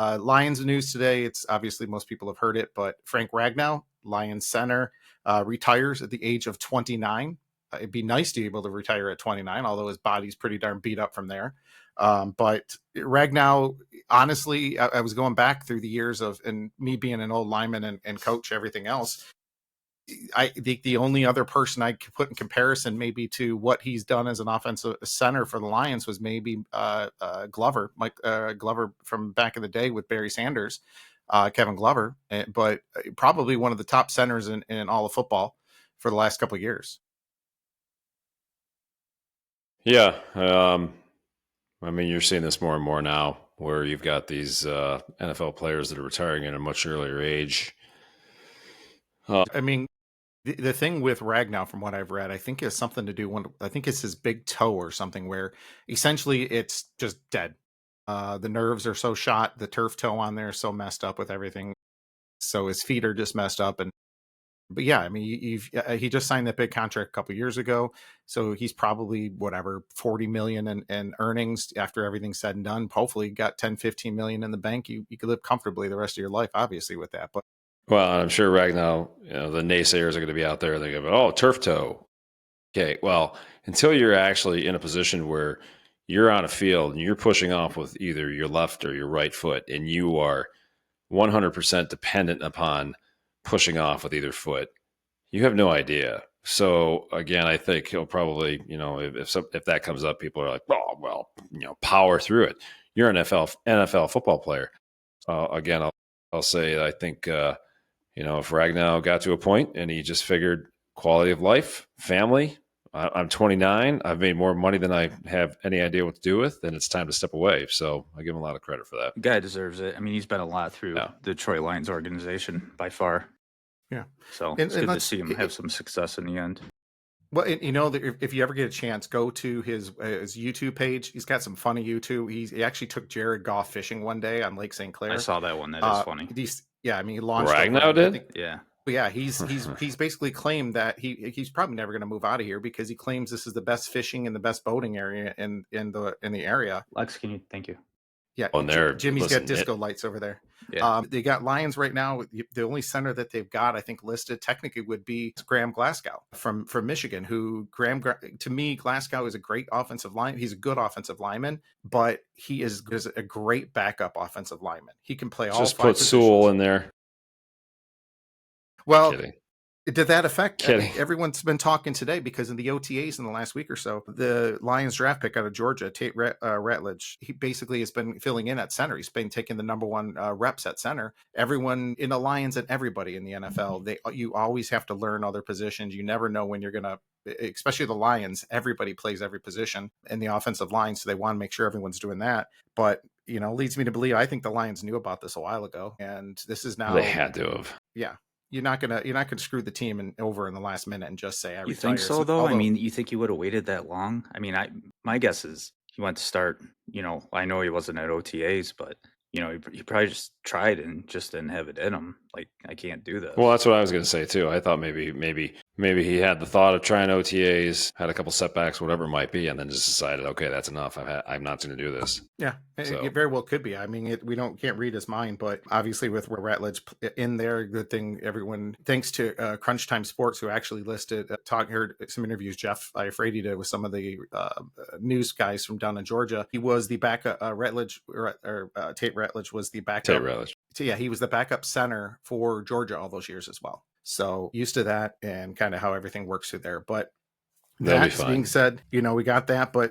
Lions news today. It's obviously most people have heard it, but Frank Ragnow, Lions center, retires at the age of 29. It'd be nice to be able to retire at 29, although his body's pretty darn beat up from there. But Ragnow, honestly, I was going back through the years of, and me being an old lineman and coach, everything else. I think the only other person I could put in comparison maybe to what he's done as an offensive center for the Lions was maybe Glover, Mike Glover from back in the day with Barry Sanders, Kevin Glover, but probably one of the top centers in all of football for the last couple of years. Yeah. I mean, you're seeing this more and more now where you've got these NFL players that are retiring at a much earlier age. I mean, the thing with Ragnow, from what I've read, I think is something to do. I think it's his big toe or something where essentially it's just dead. The nerves are so shot, the turf toe on there is so messed up with everything. So his feet are just messed up. But yeah, I mean, he just signed that big contract a couple years ago. So he's probably whatever, 40 million in earnings after everything's said and done. Hopefully got 10, 15 million in the bank. You could live comfortably the rest of your life, obviously, with that. But well, I'm sure Ragnow, the naysayers are going to be out there. They're going to go, oh, turf toe. Okay, well, until you're actually in a position where you're on a field and you're pushing off with either your left or your right foot, and you are 100% dependent upon pushing off with either foot, you have no idea. So again, I think he'll probably, if that comes up, people are like, oh, well, power through it. You're an NFL football player. Again, I'll say, I think, if Ragnow got to a point and he just figured quality of life, family, I'm 29, I've made more money than I have any idea what to do with, then it's time to step away. So I give him a lot of credit for that. The guy deserves it. I mean, he's been a lot through the Detroit Lions organization by far. Yeah. So it's good to see him have some success in the end. Well, if you ever get a chance, go to his YouTube page. He's got some funny YouTube. He actually took Jared Goff fishing one day on Lake St. Clair. I saw that one. That is funny. He launched. Ragnow did? Yeah. But yeah, he's basically claimed that he's probably never going to move out of here because he claims this is the best fishing and the best boating area in the area. Lex, thank you. Yeah, Jimmy's got disco lights over there. Yeah. They got Lions right now. The only center that they've got, I think, listed technically would be Graham Glasgow from Michigan. To me, Glasgow is a great offensive line. He's a good offensive lineman, but he is a great backup offensive lineman. He can play all just five put positions. Sewell in there. Well, did that affect? Everyone's been talking today because of the OTAs in the last week or so. The Lions draft pick out of Georgia, Tate Ratledge, he basically has been filling in at center. He's been taking the number one reps at center. Everyone in the Lions and everybody in the NFL, you always have to learn other positions. You never know when you're going to, especially the Lions, everybody plays every position in the offensive line. So they want to make sure everyone's doing that. But, leads me to believe, I think the Lions knew about this a while ago. And this is now. They had to have. Yeah. You're not gonna screw the team over in the last minute and just say I retire. You think so though? I mean, you think he would have waited that long? I mean, my guess is he went to start. I know he wasn't at OTAs, but he probably just tried and just didn't have it in him. Like, I can't do this. Well, that's what I was going to say too. I thought maybe he had the thought of trying OTAs, had a couple setbacks, whatever it might be, and then just decided, okay, that's enough. I'm not going to do this. Yeah, it very well could be. I mean, we can't read his mind, but obviously with Ratledge in there, good thing everyone, thanks to Crunch Time Sports, who actually listed, heard some interviews Jeff Ifrady did with some of the news guys from down in Georgia. He was the backup, Tate Ratledge was the backup. Tate Ratledge. So yeah, he was the backup center for Georgia all those years as well. So used to that and kind of how everything works through there. But that being said, we got that. But